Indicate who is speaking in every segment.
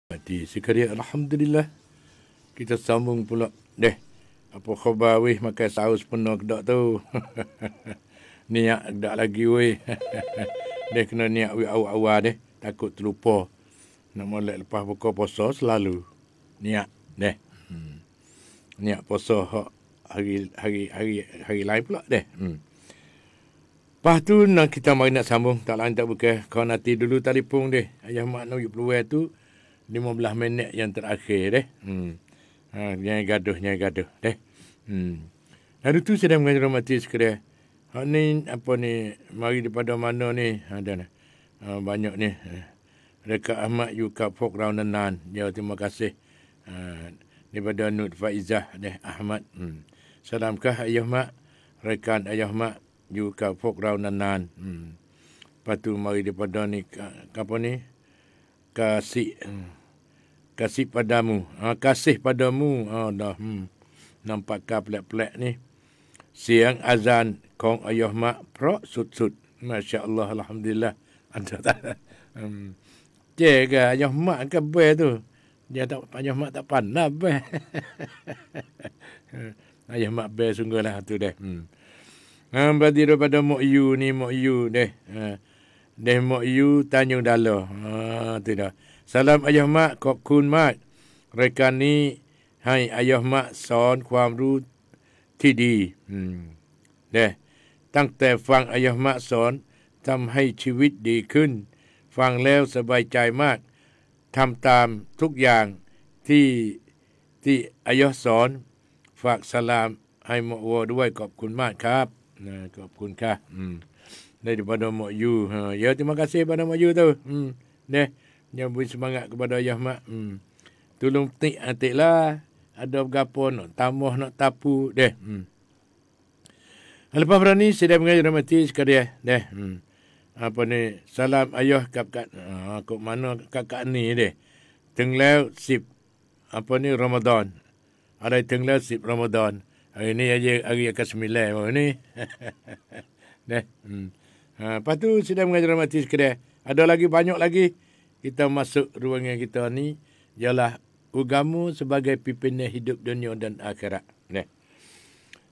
Speaker 1: Di sekali alhamdulillah kita sambung pula deh. Apa khabar weh makan saus penuh kedak tu. Niat dak lagi weh. Deh kena niat weh awal-awal deh, takut terlupa. Nak molek lepas buka puasa selalu niat deh. Niat puasa hari lain pula deh. Lepas tu kita mari nak sambung tak lain tak bukan. Kau nanti dulu telefon deh. Ayah mak nak peluang tu 15 minit yang terakhir deh. Nyai gaduh deh. Lalu tu sedang mengajar mati sekalian. Ni apa ni, mari daripada mana ni? Ada banyak ni. Dekat Ahmad Yuka Fok Raunanan. Ya, terima kasih. Daripada Nur Faizah deh Ahmad. Salamkah ayah mak, rekan ayah mak Yuka Fok Raunanan. Lepas tu mari daripada ni apa ni? Kasih padamu. Kasih padamu. Dah. Nampak kah pelak-pelak ni. Siang azan kong ayah mak pro sud-sud. Masya Allah, alhamdulillah. Ada tak? Cik ayah mak ke be tu. Dia tak, ayah mak tak pandai be. Ayah mak be sungguhlah tu deh. Berarti daripada Mok Yu ni, Mok Yu deh. Deh Mok Yu Tanjung Dalo. Tu dah. Salam ayah mak, kok kun mak. Rekan ni, hai ayah mak sonความรู้ที่ดีเด้ตั้งแต่ฟังayah mak สอนทำให้ชีวิตดีขึ้นฟังแล้วสบายใจมากทำตามทุกอย่างที่ayah สอนฝากสลามให้หมอวัวด้วยขอบคุณมากครับขอบคุณค่ะdaripada Mak Yu. Ya, terima kasih pada Mak Yu tu. Yang beri semangat kepada ayah mak. Tolong tik lah. Ada berapa nak tambah, nak tapu. Deh. Lepas berani, saya mengajar mati sekalian. Deh. Apa ni, salam ayah kakak. Kok mana kakak ni deh. Tenglau sip. Apa ni, Ramadan. Ada tenglau sip Ramadan. Hari ni aja hari ke-9 baru ni. Deh. Lepas tu, saya mengajar mati sekalian. Ada lagi, banyak lagi. Kita masuk ruangan kita ni ialah agama sebagai pimpinan hidup dunia dan akhirat.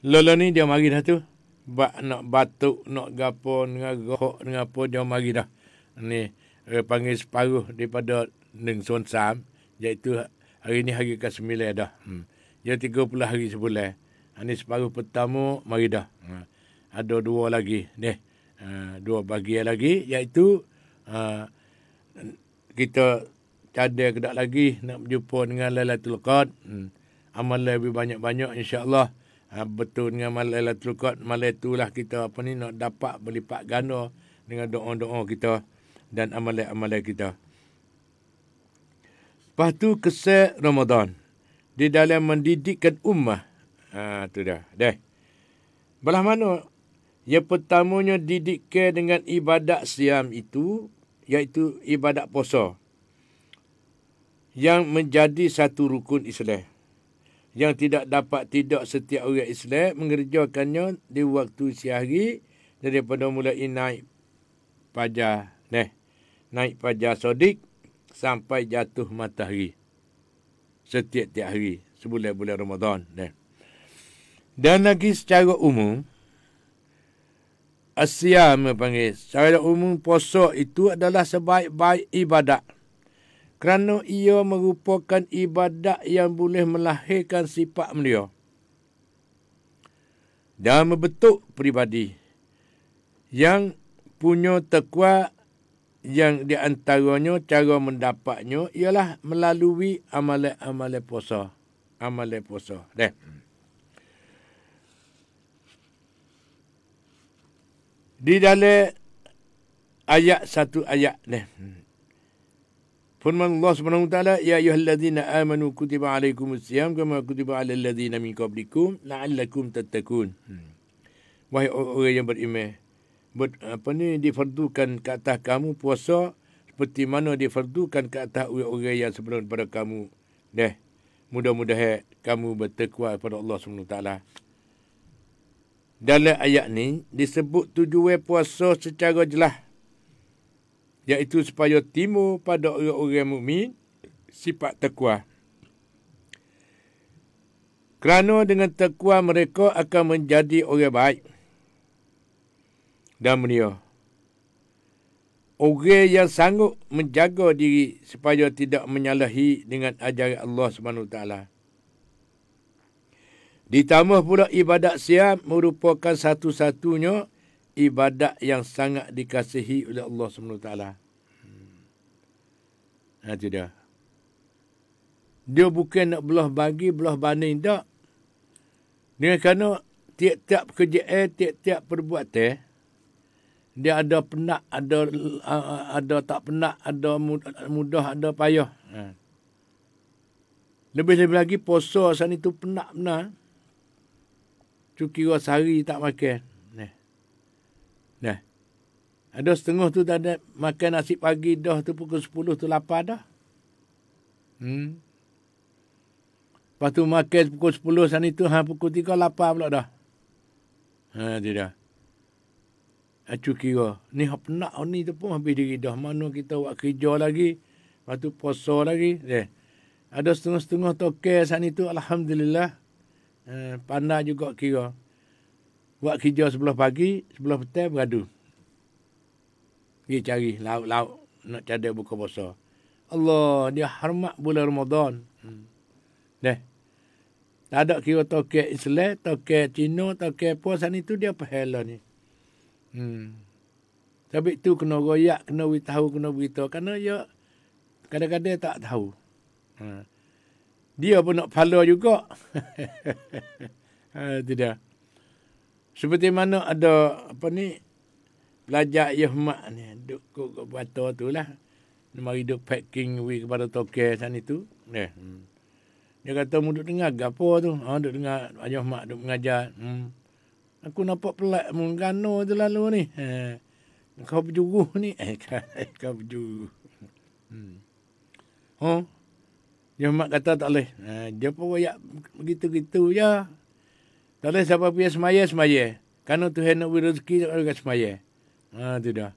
Speaker 1: Lola ni dia mari dah tu. Nak batuk, nak gapo, dengan rohok, dengan apa dia mari dah. Ni panggil separuh daripada Neng Son Sam, iaitu hari ni hari ke-9 dah. Dia 30 hari sebulan. Ini separuh pertama mari dah. Ada dua lagi. Dua bahagian lagi iaitu kita cadar kedak lagi nak berjumpa dengan Lailatul Qadar. Amal lebih banyak-banyak insya-Allah. Betul dengan malam Lailatul Qadar. Malam itulah kita apa ni nak dapat berlipat ganda dengan doa-doa kita dan amalan-amalan kita. Lepas tu kesan Ramadan di dalam mendidikkan ummah. Tu dah. Belah mana? Yang pertamanya didikkan dengan ibadat siam itu, iaitu ibadat puasa yang menjadi satu rukun Islam yang tidak dapat tidak setiap orang Islam mengerjakannya di waktu siang daripada mulai naik fajar sodik sampai jatuh matahari setiap hari sebulan-bulan Ramadan. Dan lagi secara umum Asyam panggil. Secara umum puasa itu adalah sebaik-baik ibadat. Kerana ia merupakan ibadat yang boleh melahirkan sifat mulia dan membentuk peribadi yang punya takwa, yang di antaranya cara mendapatnya ialah melalui amalan puasa. Amalan puasa. Di dalam satu ayat ni. Firman Allah Subhanahu wa taala, ya ayyuhallazina amanu kutiba alaikumusiyam kama kutiba alal ladzina min qablikum la'allakum tattaqun. Wahai orang yang beriman, difardukan ke atas kamu puasa seperti mana difardukan ke atas orang yang sebelum daripada kamu. Mudah-mudahan kamu bertakwa kepada Allah Subhanahu wa taala. Dalam ayat ni disebut tujuan puasa secara jelas, iaitu supaya timbul pada orang-orang mukmin sifat takwa. Kerana dengan takwa mereka akan menjadi orang baik dan mulia. Orang yang sanggup menjaga diri supaya tidak menyalahi dengan ajaran Allah SWT. Ditambah pula ibadat siam merupakan satu-satunya ibadat yang sangat dikasihi oleh Allah SWT. Itu dah. Dia bukan nak belah bagi, belah banding, tak. Dengan kerana tiap-tiap kerjaan, tiap-tiap perbuatan, dia ada penat, ada tak penat, ada mudah, ada payah. Lebih-lebih lagi puasa sana itu penat benar. Tu kira sehari tak makan. Nah. Ada setengah tu tak ada makan nasi pagi dah tu pukul 10 tu lapar dah. Lepas tu makan pukul 10 sana itu pukul 3 lapar pula dah. Tidak. Acu kira. Ni penat ni tu pun habis diri dah. Mana kita buat kerja lagi. Lepas tu puasa lagi. Ada setengah-setengah toke sana itu alhamdulillah. Pandai juga kira. Buat kerja sebelah pagi, sebelah petang beradu. Pergi cari lauk-lauk nak cadai buka puasa. Allah, dia hormat bulan Ramadan. Tak ada kira tokek Islam, tokek Cina, tokek puasa ni tu dia pahala ni. Tapi tu kena royak, kena beritahu, kena beritahu. Kerana dia kadang-kadang tak tahu. Dia pun nak pahala juga. Tidak. Seperti mana ada pelajar Yahmat ni, duk ke bata tu lah. Dia mari duk packing kepada tokek sana tu. Dia kata, mu duk dengar apa tu? Duk dengar Yahmat duk mengajar. Aku nampak pelak menggano tu lalu ni. Kau berjuru ni. Kau berjuru. Yahmat kata tak boleh. Dia pun royak begitu-gitu je. Tak boleh siapa pergi semaya. Kerana Tuhan nak beri rezeki, tak boleh semaya. Tu dah.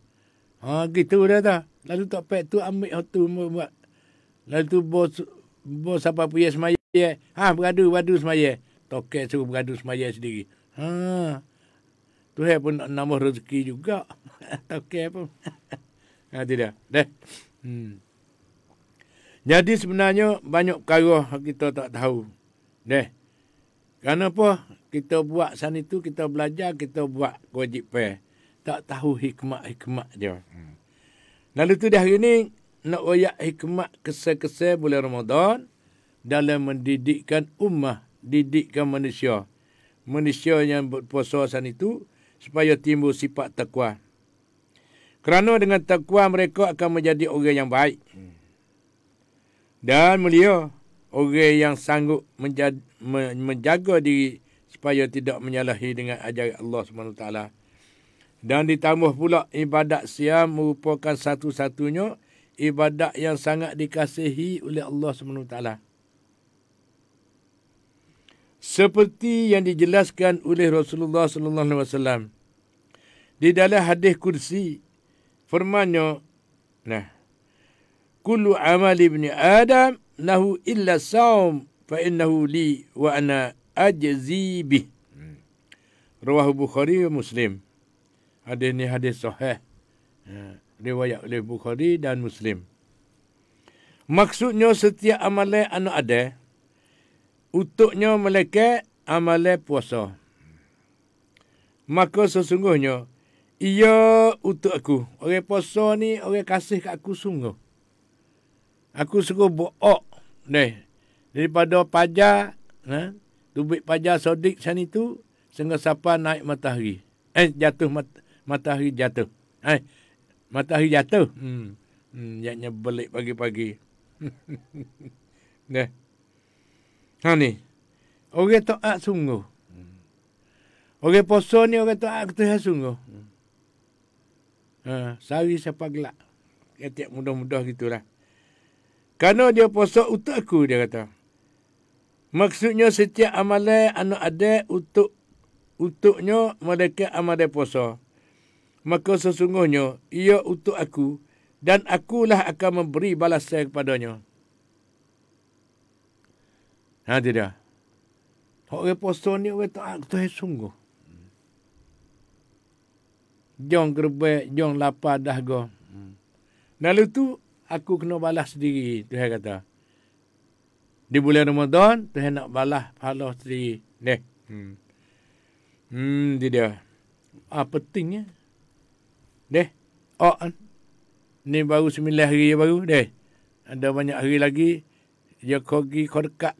Speaker 1: Gitu dah tak. Lalu tak pek tu ambil tu buat. Lalu tu bos siapa pergi semaya. Beradu semaya. Tokek suruh beradu semaya sendiri. Tuhan pun nak nambah rezeki juga. Tokek pun. Tidak. Jadi sebenarnya banyak perkara kita tak tahu. Kenapa? Kita buat sana itu, kita belajar, kita buat kewajipan. Tak tahu hikmat-hikmat dia. Lalu tu dah hari ni, nak royak hikmat kesal-kesal bulan Ramadan dalam mendidikkan ummah, didikkan manusia. Manusia yang berpuasa sana itu, supaya timbul sifat takwa. Kerana dengan takwa mereka akan menjadi orang yang baik. Dan mulia, orang yang sanggup menjaga diri supaya tidak menyalahi dengan ajaran Allah SWT. Dan ditambah pula ibadat siam merupakan satu-satunya ibadat yang sangat dikasihi oleh Allah SWT. Seperti yang dijelaskan oleh Rasulullah SAW di dalam hadis kursi, firman-Nya, kullu amali ibni Adam lahu illa saum fa innahu li wa ana ajzi bih. Rawahu Bukhari wa Muslim. Hadis ni hadis sahih. Riwayat oleh Bukhari dan Muslim. Maksudnya setiap amalan anak ada, untuknya malaikat amalan puasa. Maka sesungguhnya ia untuk aku. Orang puasa ni orang kasih kat aku sungguh. Aku suruh book daripada pajar, tubik pajar sodik sana itu, sehingga siapa naik matahari. Jatuh matahari jatuh. Matahari jatuh. Yaknya belik pagi-pagi. Ni. Orang taat sungguh. Orang puasa ni orang taat Tuhan sungguh. Sehari siapa gelak. Tiap mudah-mudah gitulah. Kerana dia puasa untuk aku, dia kata. Maksudnya setiap amalan anak ada untuknya mereka amalan puasa. Maka sesungguhnya ia untuk aku dan akulah akan memberi balasan kepadanya. Ha tidak. Orang puasa ni orang taat Tuhan sungguh. Jong gerbek, jong lapar dah go. Lalu tu aku kena balas sendiri, Tuhan kata. Di bulan Ramadan, Tuhan nak balas pahala sendiri. Dia. Pentingnya. Ni baru 9 hari baru. Ada banyak hari lagi. Dia kau dekat.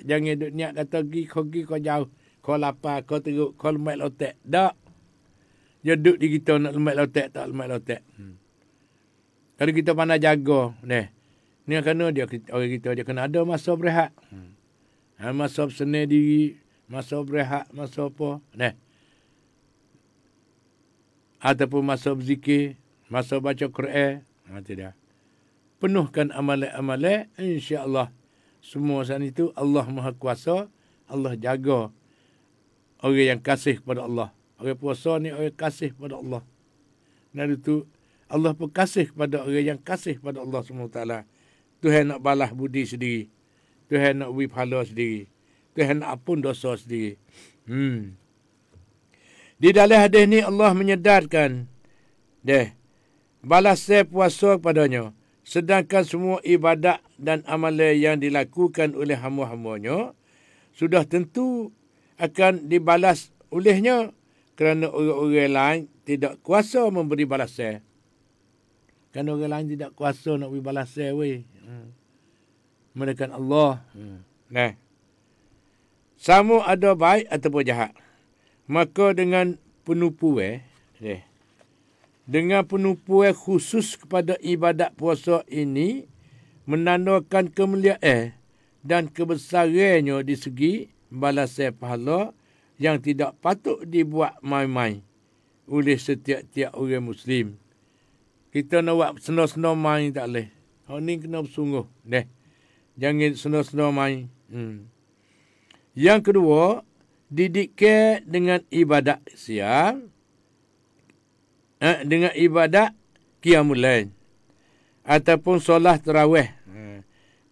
Speaker 1: Jangan duk niat kata pergi kau jauh. Kau lapar, kau teruk, kau lemak lotek. Tak. Dia duduk di kita nak lemak lotek, tak lemak lotek. Kalau kita pandai jaga, ni kena dia orang kita dia kena ada masa berehat. Masa bersenai diri, masa berehat, masa apa, ataupun masa berzikir, masa baca Quran, tidak. Penuhkan amalan-amalan, insya-Allah semua saat itu Allah Maha Kuasa, Allah jaga orang yang kasih kepada Allah. Orang puasa ni orang kasih kepada Allah. Dan itu Allah pun kasih kepada orang yang kasih kepada Allah SWT. Tuhan nak balas budi sendiri. Tuhan nak beri pahala sendiri. Tuhan nak ampun dosa sendiri. Di dalam hadis ni Allah menyedarkan balas saya puasa kepadanya. Sedangkan semua ibadat dan amalan yang dilakukan oleh hamba-hambanya sudah tentu akan dibalas olehnya kerana orang-orang lain tidak kuasa memberi balasan. Kerana orang lain tidak kuasa nak beri balasan melainkan Allah. Sama ada baik ataupun jahat. Maka dengan penipuan khusus kepada ibadat puasa ini menandakan kemuliaan dan kebesarannya di segi balasan pahala yang tidak patut dibuat main-main oleh setiap-tiap orang Muslim. Kita nak buat senang-senang main tak boleh. Ni kena bersungguh. Jangan senang-senang main. Yang kedua, didikkan dengan ibadat siang, dengan ibadat qiyamul lail ataupun solat tarawih.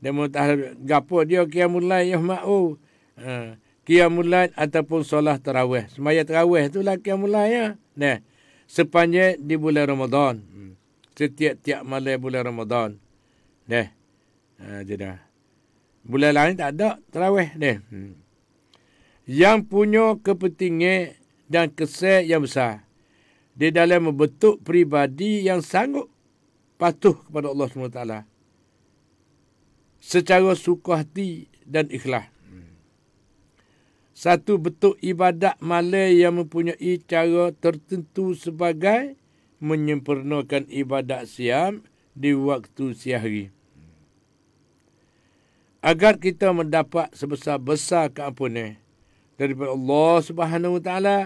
Speaker 1: Dia mau tahu gapo dia qiyamul lail ya mak qiyamul lail ataupun solat tarawih. Sembahyang tarawih itulah qiyamul lail ya. Sepanjang di bulan Ramadan. Setiap-tiap malam bulan Ramadan. Tidak. Bulan lain tak ada tarawih Yang punya kepentingan dan kesan yang besar di dalam membentuk pribadi yang sanggup patuh kepada Allah SWT secara suka hati dan ikhlas. Satu bentuk ibadat malam yang mempunyai cara tertentu sebagai menyempurnakan ibadat siam di waktu siang hari. Agar kita mendapat sebesar-besar keampunan daripada Allah Subhanahu Wa Taala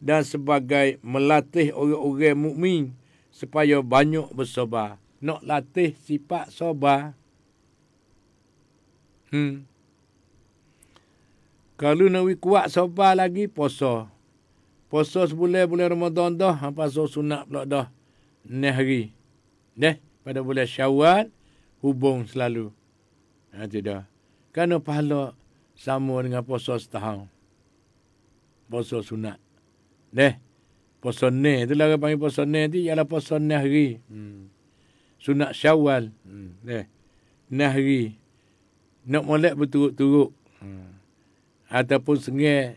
Speaker 1: dan sebagai melatih orang-orang mukmin supaya banyak bersabar. Nak latih sifat sabar. Kalau nak kuat sabar lagi, puasa. Puasa sebulan Ramadan dah, puasa sunat pula dah. 6 hari. Pada bulan Syawal, hubung selalu. Tidak. Kerana pahala sama dengan puasa setahun. Puasa sunat. Puasa ni, itulah orang panggil puasa ni tu, ialah puasa 6 hari. Sunat Syawal. 6 hari. Nak molek berturut-turut. Ataupun sengih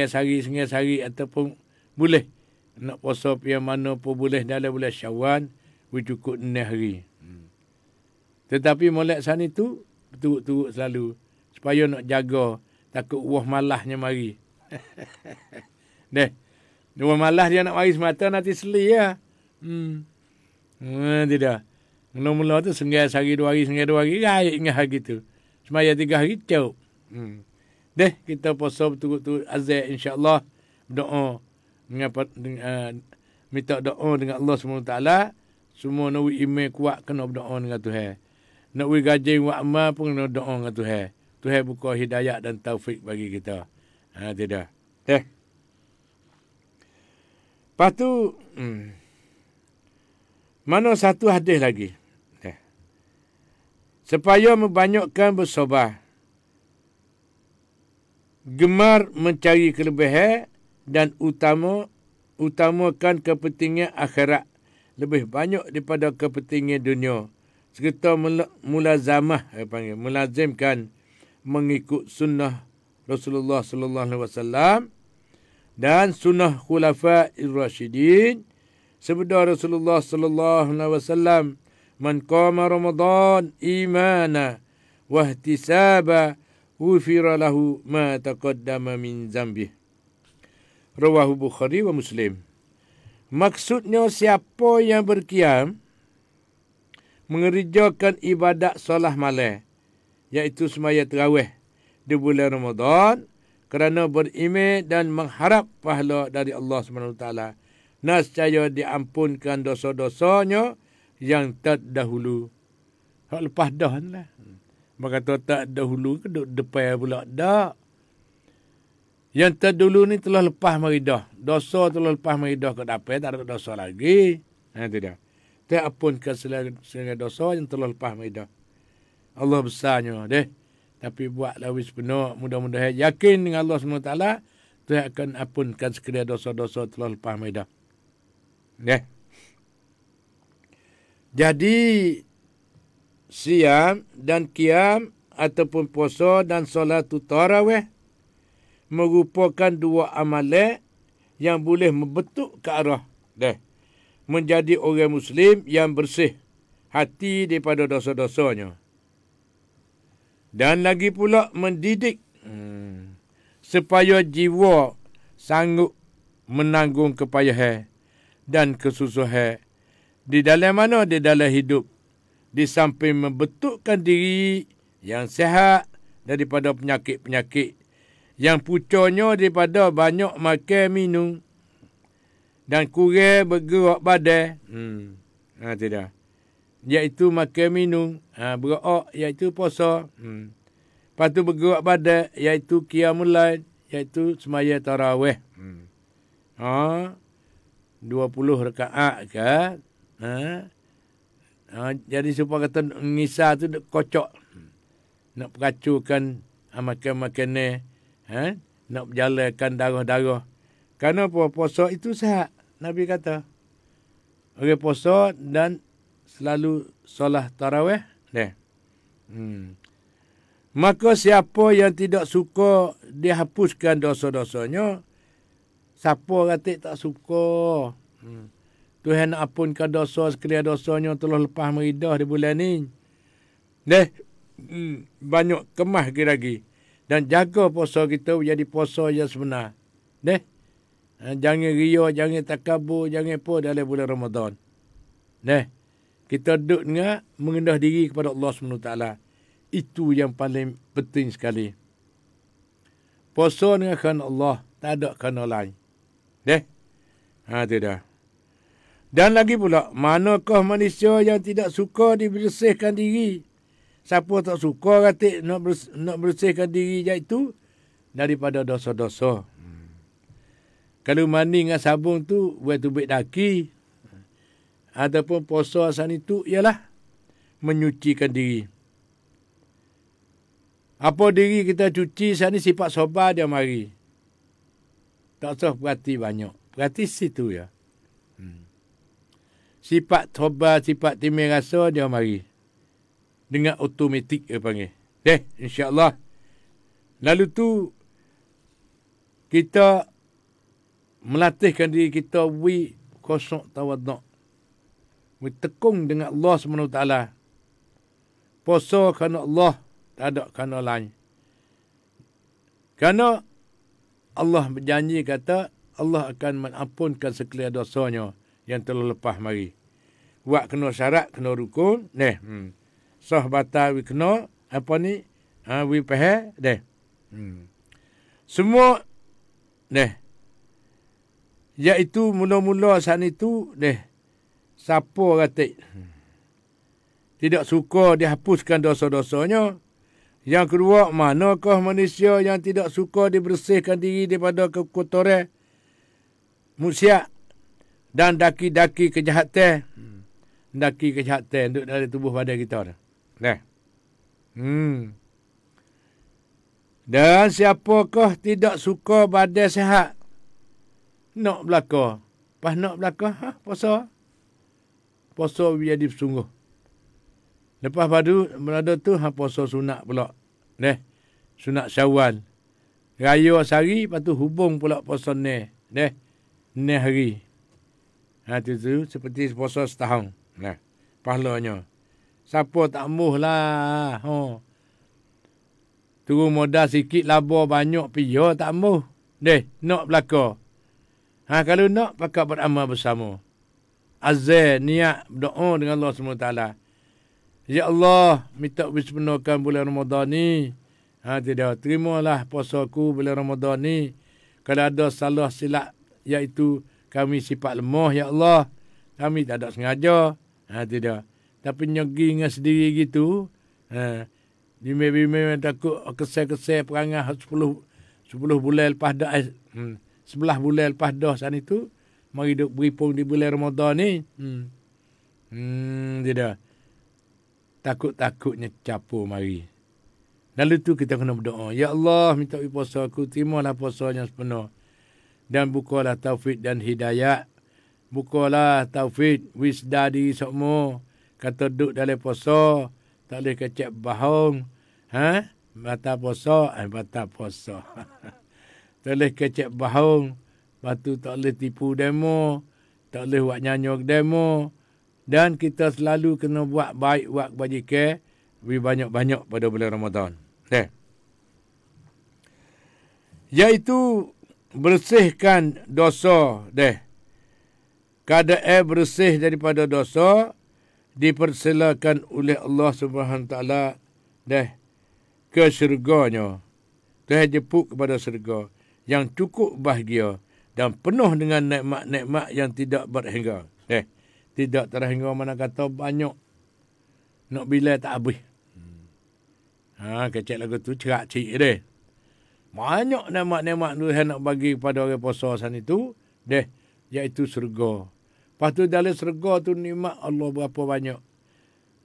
Speaker 1: sehari ataupun boleh. Nak puasa yang mana pun boleh dalam bulan Syawal, cukup 6 hari. Tetapi molek sana itu, berturut-turut selalu. Supaya nak jaga, takut wah malahnya mari. Wah malah dia nak mari semata, nanti seli ya. Tidak. Mula-mula tu sengih sehari 2 hari, raih ingat hari tu. Semaya 3 hari, cukup. Kita puasa betul-betul azab insya-Allah, berdoa minta doa dengan Allah SWT. Semua nak iman kuat kena berdoa dengan Tuhan. Nak gaji buat amal pun kena doa dengan Tuhan. Tuhan buka hidayah dan taufik bagi kita. Tidak. Lepas tu mana satu hadis lagi. Supaya membanyakkan bersabar gemar mencari kelebihan dan utamakan kepentingan akhirat lebih banyak daripada kepentingan dunia. Serta mulazamah, melazimkan mengikut sunnah Rasulullah sallallahu alaihi wasallam dan sunnah khulafa'ir rasyidin. Sabda Rasulullah sallallahu alaihi wasallam, "Man qama Ramadan imana wa ihtisaba ghufira lahu ma taqaddama min dzambih." Rawahu Bukhari wa Muslim. Maksudnya siapa yang berqiyam mengerjakan ibadat solat malam, iaitu sembahyang tarawih di bulan Ramadan kerana beriman dan mengharap pahala dari Allah SWT, nescaya diampunkan dosa-dosanya yang terdahulu. Hak lepas dah lah. Maka kata tak dahulu ke depan pula dah. Yang terdahulu ni telah lepas mari dah. Dosa telah lepas mari dah ke dapat, tak ada dosa lagi. Itu dia. Tak ampunkan segala dosa yang telah lepas mari dah. Allah besarnya deh. Tapi buatlah wis penuh, mudah-mudahan yakin dengan Allah SWT, Tuhan akan ampunkan segala dosa-dosa telah lepas mari dah. Deh. Jadi siam dan qiyam ataupun puasa dan solat tarawih merupakan dua amalan yang boleh membentuk ke arah menjadi orang Muslim yang bersih hati daripada dosa-dosanya. Dan lagi pula mendidik supaya jiwa sanggup menanggung kepayahan dan kesusahan di dalam mana? Di dalam hidup. Di samping membentukkan diri yang sihat daripada penyakit-penyakit yang pucanya daripada banyak makan minum dan kurang bergerak badan. Tidak. Iaitu makan minum, berak, iaitu puasa. Lepas tu bergerak badan, iaitu qiyamul lail, iaitu sembahyang tarawih. 20 rakaat kan? Jadi supaya kata ngisar tu kocok. Nak peracukan makan-makanan. Nak berjalankan darah-darah. Kerana puasa itu sihat. Nabi kata. Orang puasa dan selalu solat tarawih. Maka siapa yang tidak suka dihapuskan dosa-dosanya, siapa kata tak suka? Tuhan nak ampunkan dosa sekalian dosanya telah lepas meridah di bulan ni. Banyak kemas lagi. Dan jaga puasa kita jadi puasa yang sebenar. Jangan ria, jangan takabur, jangan apa dalam bulan Ramadan. Kita duduk dengan mengendah diri kepada Allah SWT. Itu yang paling penting sekali. Puasa dengan kerana Allah, tak ada kerana lain. Itu dah. Dan lagi pula, manakah manusia yang tidak suka dibersihkan diri? Siapa tak suka kata nak bersihkan diri iaitu daripada dosa-dosa. Kalau mandi dengan sabun tu, buat tubik daki. Ataupun puasa asal itu ialah menyucikan diri. Apa diri kita cuci, saat ni sifat sobar dia mari. Tak usah perhati banyak. Perhati situ ya. Sifat sobar, sifat timur rasa dia mari. Dengan automatik dia panggil. InsyaAllah. Lalu tu, kita melatihkan diri kita, kosong tawaduk. Tekung dengan Allah SWT. Puasa kerana Allah, tak ada kerana lain. Kerana Allah berjanji kata, Allah akan mengampunkan sekalian dosanya yang telah lepas mari. Buat kena syarat, kena rukun. Sah batal, kena, apa ni? Pahal, Semua, iaitu mula-mula saat itu, siapa kata tidak suka dihapuskan dosa-dosanya. Yang kedua, manakah manusia yang tidak suka dibersihkan diri daripada kekotoran, maksiat dan daki-daki kejahatan. Daki kejahatan duduk dalam tubuh badan kita. Dan siapakah tidak suka badan sihat? Nak belaka. Pas nak belaka, puasa. Puasa jadi bersungguh. Lepas berada tu, puasa sunat pula. Sunat Syawal. Raya sehari, lepas tu hubung pula puasa ni. Ni hari. Itu seperti puasa setahun. Pahalanya. Siapa tak muh lah. Turun modal sikit, labor banyak, piya tak muh. Nak belaka. Kalau nak, pakat beramal bersama. Azan, niat, berdoa dengan Allah SWT. Ya Allah, minta disempurnakan bulan Ramadan ni. Tidak, terimalah puasaku bulan Ramadan ni. Kalau ada salah silap, iaitu kami sifat lemah, ya Allah. Kami tak ada sengaja. Tidak. Tapi nyogi dengan sendiri gitu. Bime-bime takut kesel-kesel perangai 10 bulan lepas dah. 11 bulan lepas dah sana itu. Mari duk beripung di bulan Ramadan ni. Tidak. Takut-takutnya capur mari. Lalu tu kita kena berdoa. Ya Allah, minta puasa aku. Terimalah puasanya sepenuh. Dan bukalah taufik dan hidayat. Bukalah taufik, wisda diri semua. Kata duduk dalam puasa. Tak boleh kecek bahong. Batal puasa. Batal puasa. Tak boleh kecek bahong. Lepas tu tak boleh tipu demo. Tak boleh buat nyanyuk demo. Dan kita selalu kena buat baik, buat kebajikan. Lebih banyak-banyak pada bulan Ramadan. Iaitu bersihkan dosa. Keadaan bersih daripada dosa. Dipersilakan oleh Allah SWT. Ke syurganya. Tuhan jemput kepada syurga. Yang cukup bahagia. Dan penuh dengan nikmat-nikmat yang tidak berhingga. Tidak terhingga mana kata banyak. Nak bila tak habis. Kecek lagu tu cerak cik deh. Banyak nikmat-nikmat Tuhan nak bagi kepada orang puasa sana itu. Iaitu syurga. Lepas tu dalam syurga tu nikmat Allah berapa banyak.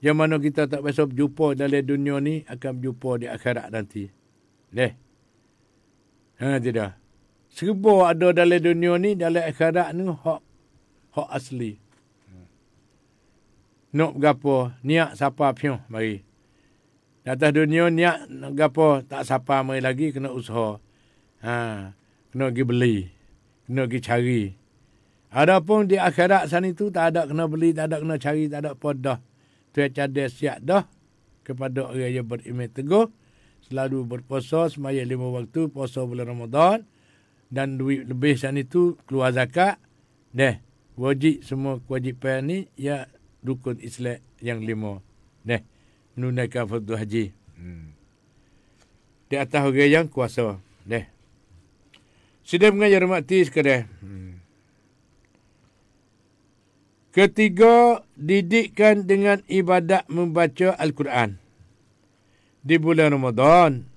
Speaker 1: Yang mana kita tak biasa berjumpa dalam dunia ni. Akan berjumpa di akhirat nanti. Tidak. Serba ada dalam dunia ni. Dalam akhirat ni hak asli. Nak berapa? Niat siapa pion mari. Di atas dunia niat nak berapa? Tak siapa mari lagi. Kena usaha. Kena pergi beli. Kena pergi cari. Adapun di akhirat sana itu tak ada kena beli, tak ada kena cari, tak ada apa dah. Tuhan cadar siap dah kepada orang yang beriman teguh. Selalu berpuasa semaya 5 waktu, puasa bulan Ramadan. Dan duit lebih sana itu keluar zakat. Wajib semua kewajipan ni ya rukun Islam yang 5. Menunaikan fardu haji. Di atas orang yang kuasa. Sudah mengajar mati sekadar. Ketiga, didikkan dengan ibadat membaca Al-Quran. Di bulan Ramadan,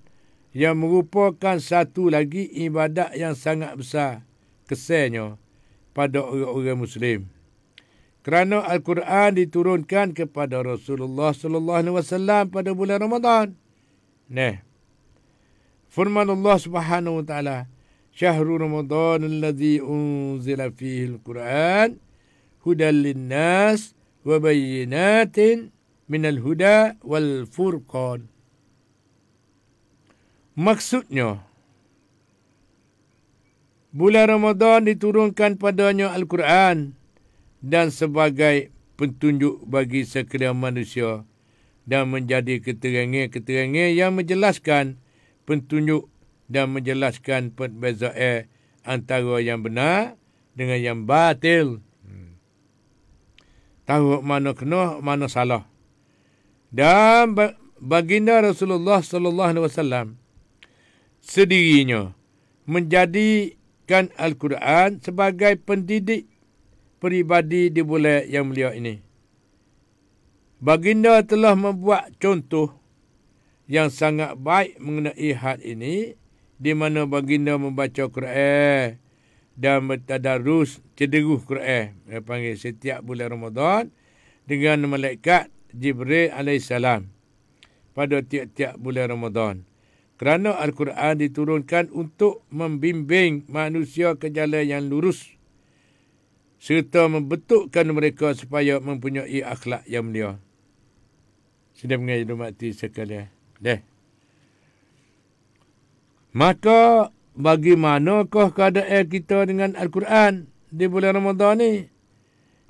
Speaker 1: yang merupakan satu lagi ibadat yang sangat besar kesannya pada orang-orang Muslim. Kerana Al-Quran diturunkan kepada Rasulullah SAW pada bulan Ramadan. Firman Allah Subhanahu Wa Taala, Syahrul Ramadan alladhi unzila fihi Al-Quran hudan linnas wa bayyinatin minal huda wal furqan. Maksudnya, bulan Ramadan diturunkan padanya Al-Quran dan sebagai petunjuk bagi sekalian manusia dan menjadi keterangan-keterangan yang menjelaskan petunjuk dan menjelaskan perbezaan antara yang benar dengan yang batil. Tahu mana kena, mana salah. Dan baginda Rasulullah SAW sendirinya menjadikan Al-Quran sebagai pendidik peribadi di bulan yang mulia ini. Baginda telah membuat contoh yang sangat baik mengenai hal ini, di mana baginda membaca Quran dan bertadarus cederuh Quran. Dia panggil setiap bulan Ramadan dengan malaikat Jibril AS pada tiap-tiap bulan Ramadan. Kerana Al-Quran diturunkan untuk membimbing manusia ke jalan yang lurus serta membentukkan mereka supaya mempunyai akhlak yang mulia. Sudah menghormati sekalian. Maka bagaimanakah keadaan kita dengan Al-Quran di bulan Ramadan ni?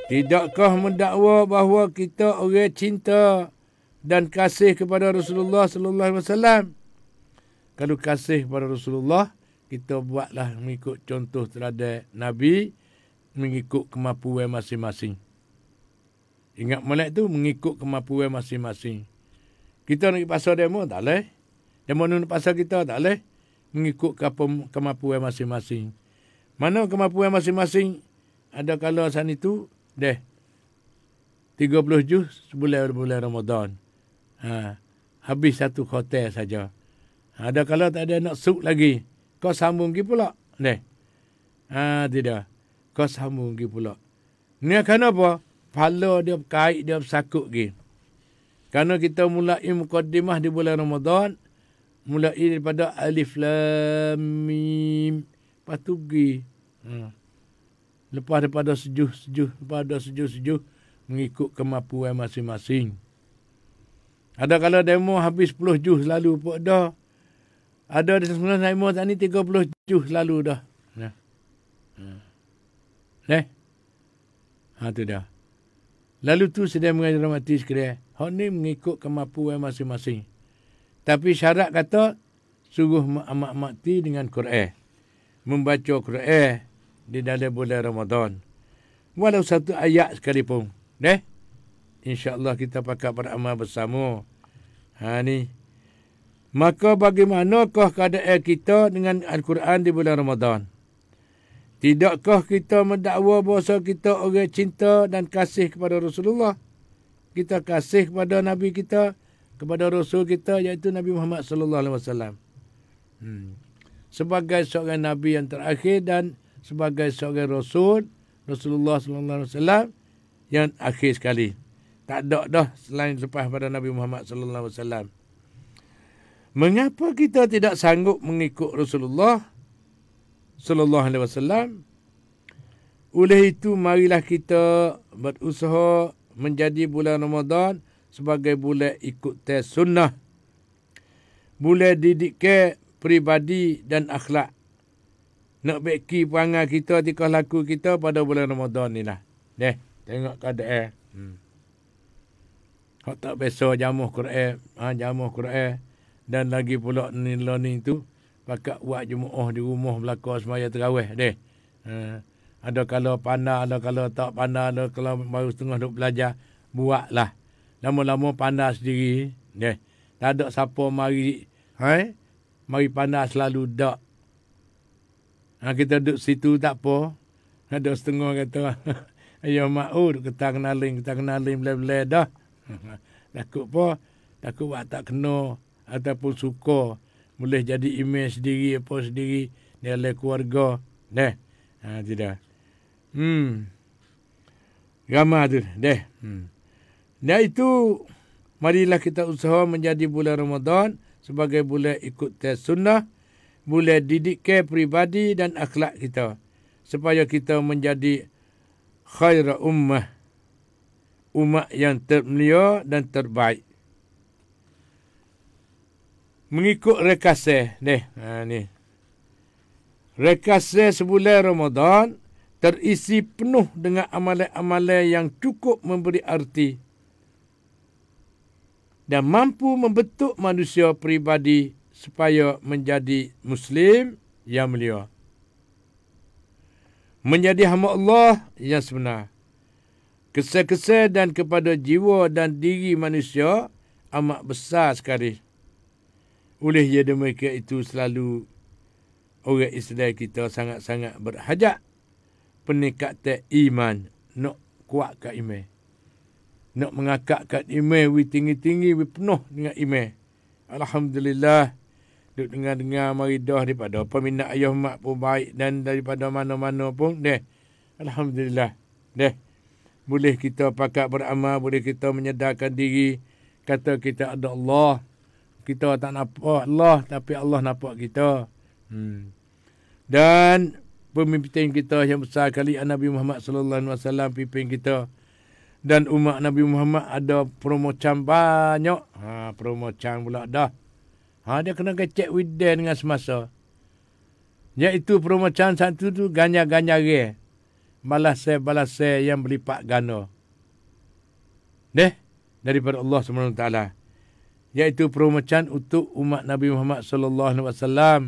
Speaker 1: Tidakkah mendakwa bahawa kita orang cinta dan kasih kepada Rasulullah sallallahu alaihi wasallam? Kalau kasih kepada Rasulullah, kita buatlah mengikut contoh teladan Nabi, mengikut kemampuan masing-masing. Ingat molek tu, mengikut kemampuan masing-masing. Kita nak pergi pasar demo, tak boleh. Demo nak pasar kita, tak boleh. Mengikut kemampuan masing-masing. Mana kemampuan masing-masing? Ada kala saat itu, 30 juz sebulan Ramadan. Habis satu hotel saja. Ada kala tak ada nak suk lagi. Kau sambung lagi pula. Tidak. Kau sambung lagi pula. Ni kenapa? Pahala dia kait, dia bersakut lagi. Kerana kita mulai mukaddimah di bulan Ramadan, mulai daripada Alif Lam Mim. Lepas tu pergi. Lepas daripada sejuh, mengikut kemampuan masing-masing. Ada kalau demo habis 10 juz lalu pun dah. Ada di sebenarnya demo tak ni 30 juz lalu dah. Tu dah. Lalu tu sedang mengajar mati sekalian. Hak ni mengikut kemampuan masing-masing. Tapi syarat kata suruh amat mati dengan Quran. Membaca Quran di dalam bulan Ramadan. Walau satu ayat sekalipun. InsyaAllah kita pakai beramal bersama. Ni. Maka bagaimanakah keadaan kita dengan Al-Quran di bulan Ramadan? Tidakkah kita mendakwa bahawa kita orang cinta dan kasih kepada Rasulullah? Kita kasih kepada Nabi kita, kepada Rasul kita, iaitu Nabi Muhammad sallallahu alaihi wasallam. Sebagai seorang Nabi yang terakhir dan sebagai seorang Rasul, Rasulullah sallallahu alaihi wasallam yang akhir sekali. Tak ada dah selain lepas pada Nabi Muhammad sallallahu alaihi wasallam. Mengapa kita tidak sanggup mengikut Rasulullah sallallahu alaihi wasallam? Oleh itu marilah kita berusaha menjadi bulan Ramadan sebagai bulan ikut tes sunnah. Bulan didikkan pribadi dan akhlak. Nak beki perangai kita, tingkah laku kita pada bulan Ramadan ni lah. Tengok keadaan. Hak tak biasa jamuh Quran. Dan lagi pula ni tu, pakat buat jemaah di rumah belakang semaya terawih. Ada kalau pandai, ada kalau tak pandai, ada kalau baru setengah duk belajar, buatlah. Lama-lama pandai sendiri. Tak ada siapa mari pandai selalu tak. Kita duduk situ tak apa. Ada setengah kata, ayo ma'ud, kita kenalin, bela-bela dah. Takut apa? Takut buat tak kena ataupun suka. Boleh jadi imej sendiri, apa sendiri, nilai keluarga. Tidak. Ramah tu. Dan itu, marilah kita usaha menjadi bulan Ramadan sebagai bulan ikut tes sunnah, bulan didikkan pribadi dan akhlak kita, supaya kita menjadi khaira ummah, umat yang termulia dan terbaik. Mengikut rekasih ni. Rekasih sebulan Ramadan terisi penuh dengan amalan-amalan yang cukup memberi arti dan mampu membentuk manusia pribadi supaya menjadi Muslim yang mulia. Menjadi hamba Allah yang sebenar. Kesan-kesan dan kepada jiwa dan diri manusia amat besar sekali. Oleh ia demikian itu selalu orang Islam kita sangat-sangat berhajat peningkatan iman. Nak kuatkan iman. Nak mengakakkan iman, tinggi-tinggi, penuh dengan iman. Alhamdulillah. Duk dengar-dengar maridah daripada peminat ayah mak pun baik dan daripada mana-mana pun. Alhamdulillah. Boleh kita pakat beramal, boleh kita menyedarkan diri. Kata kita ada Allah. kita tak nampak Allah, tapi Allah nampak kita. Dan pemimpin kita yang besar kali Nabi Muhammad sallallahu alaihi wasallam pimpin kita. Dan umat Nabi Muhammad ada peromocang banyak. Peromocang pula dah. Dia kena kecek widan dengan semasa. Iaitu peromocang satu tu ganya-ganya balasai yang berlipat ganda. Daripada Allah SWT. Iaitu peromocang untuk umat Nabi Muhammad sallallahu alaihi wasallam.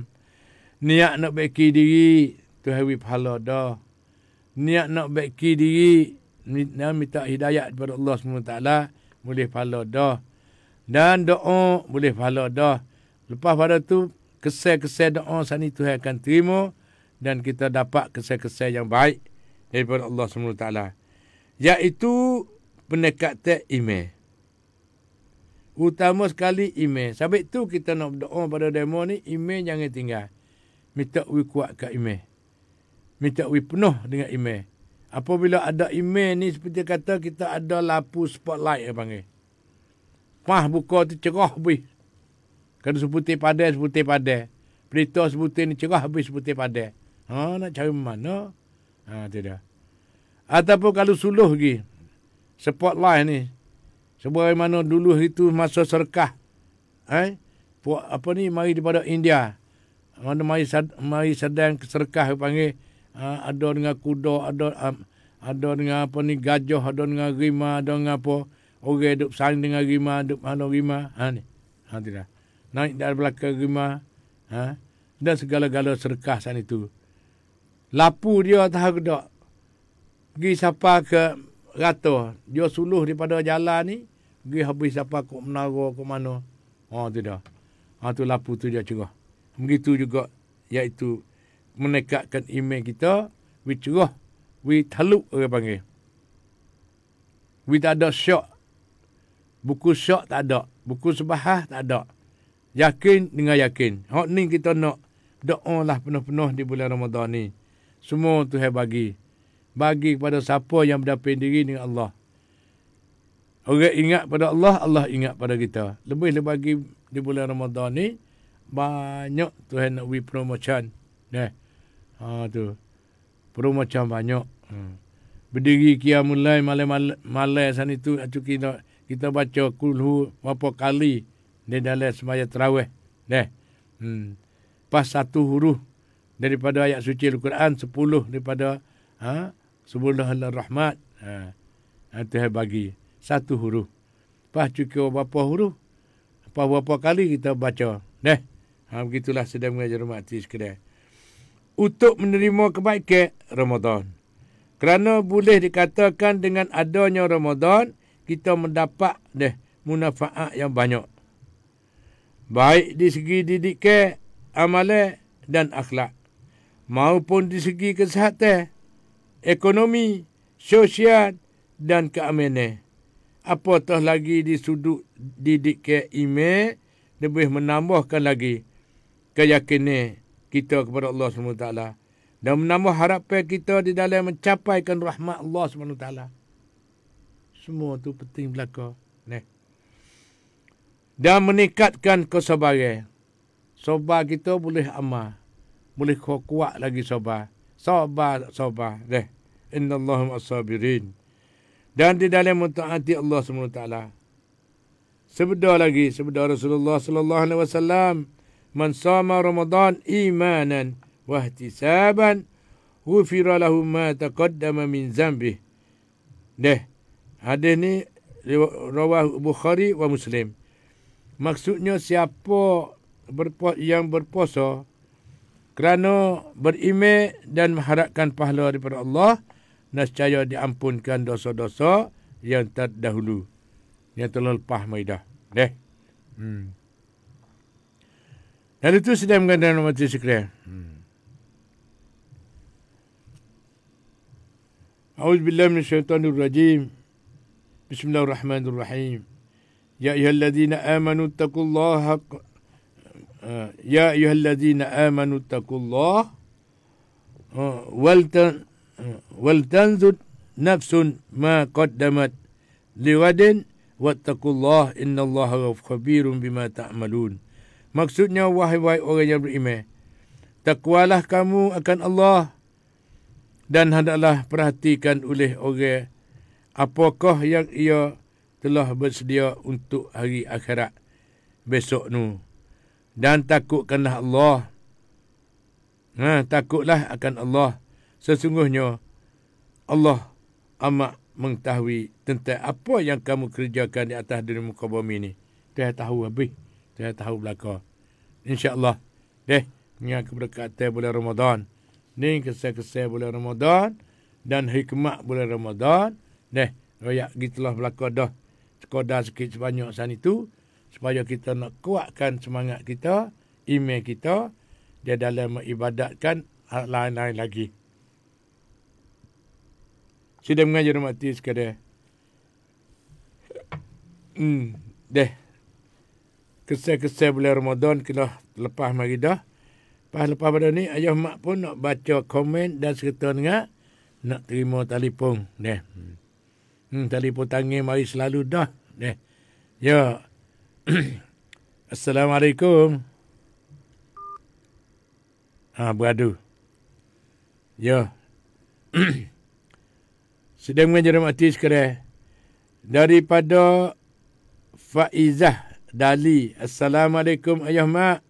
Speaker 1: Niat nak baiki diri, Tuhan wi pahala dah. Niat nak baiki diri, minta hidayat daripada Allah SWT, boleh pahala dah. Dan doa boleh pahala dah. Lepas pada tu, kesal-kesal doa sani Tuhan akan terima dan kita dapat kesal-kesal yang baik daripada Allah SWT. Iaitu pendekatan iman. Utama sekali iman. Sebab tu kita nak berdoa pada demo ni, iman jangan tinggal. Minta we kuatkan iman. Minta we penuh dengan iman. Apabila ada iman ni seperti kata kita ada lampu spotlight panggil. Buka tu cerah habis. Kalau seputih padai. Berita seputih ni cerah habis seputih padai. Nak cari mana? Tidak. Ataupun kalau suluh lagi. Spotlight ni. Sebagaimana dulu itu masa serkah. Mari daripada India. Mari sedang serkah panggil. Ada dengan kuda, ada dengan gajah, ada dengan rima, ada dengan apa. Orang duduk saling dengan rima, duduk mana rima. Tidak. Naik dari belakang rima. Dan segala-gala serkah sana itu. Lapu dia tahu tak. Pergi siapa ke rata. Dia suluh daripada jalan ni. Pergi habis siapa ke menara ke mana. Tidak. Tu lapu tu dia cerah. Begitu juga iaitu menekatkan iman kita, we cerah, we taluk orang panggil. We tak ada syak. Buku syak tak ada. Buku sebahah tak ada. Yakin dengan yakin. Hak ni kita nak doa lah penuh-penuh di bulan Ramadan ni. Semua Tuhan bagi. Bagi kepada siapa yang berdapin diri dengan Allah. Orang ingat pada Allah, Allah ingat pada kita. Lebih bagi di bulan Ramadan ni, banyak Tuhan nak we promotion. Tu. Peromocang banyak. Berdiri qiyamul malai sana itu kita baca kulhu berapa kali di dalam sembahyang tarawih. Pas satu huruf daripada ayat suci Al-Quran, 10 daripada 10 Ar-Rahmat. Tuhan bagi satu huruf. Pas cukup berapa huruf? Berapa kali kita baca. Begitulah sedang mengajar mati sekalian. Untuk menerima kebaikan Ramadan. Kerana boleh dikatakan dengan adanya Ramadan, kita mendapat manfaat yang banyak. Baik di segi didikan, amalan dan akhlak. Maupun di segi kesihatan, ekonomi, sosial dan keamanan. Apatah lagi di sudut didikan iman, lebih menambahkan lagi keyakinan kita kepada Allah SWT. Dan menambah harapan kita di dalam mencapaikan rahmat Allah SWT. Semua tu penting belaka. Dan meningkatkan kesabaran. Sabar kita boleh amal. Boleh kuat lagi sabar. Sabar. Inna Allahum as-sabirin. Dan di dalam mentaati Allah SWT. Sebeda Rasulullah sallallahu alaihi wasallam, man sama Ramadan imanan wa ihtisaban ghufira lahu ma taqaddama min dzambih. Hadis ni rawah Bukhari wa Muslim. Maksudnya siapa yang berpuasa kerana beriman dan mengharapkan pahala daripada Allah, nescaya diampunkan dosa-dosa yang terdahulu, yang telah lepas maidah. Dan itu sedang mengandalkan mati sekalian. A'udzubillahi minasyaitonirrajim. Bismillahirrahmanirrahim. Ya ayyuhalladzina amanu taqullaha wal tanzur nafsun ma qaddamat liwadin wattaqullah innallaha khabirun bima ta'malun. Maksudnya, wahai orang yang beriman, takwalah kamu akan Allah dan hendaklah perhatikan oleh orang apakah yang ia telah bersedia untuk hari akhirat besok nu. Dan takutkanlah Allah. Takutlah akan Allah. Sesungguhnya Allah amat mengetahui tentang apa yang kamu kerjakan di atas dunia muka bumi ni. Dia tahu habis. Dia tahu belakang. InsyaAllah. Dengan keberkatan bulan Ramadan. Ni kesal-kesal bulan Ramadan. Dan hikmat bulan Ramadan. Royak gitulah belakang dah. Sekadar sikit sebanyak sana itu. Supaya kita nak kuatkan semangat kita. Iman kita. Dia dalam mengibadatkan hal lain-lain lagi. Sudah mengajar mati sekadar. Kesal-kesal bulan Ramadan kita lepas mari dah. Lepas pada ni, ayah mak pun nak baca komen dan serta dengar. Nak terima telefon. Telefon tangan mari selalu dah. Ya. Assalamualaikum. Beradu. Ya. Sedang mengajar mati sekarang. Daripada Faizah Dali. Assalamualaikum ayah mak.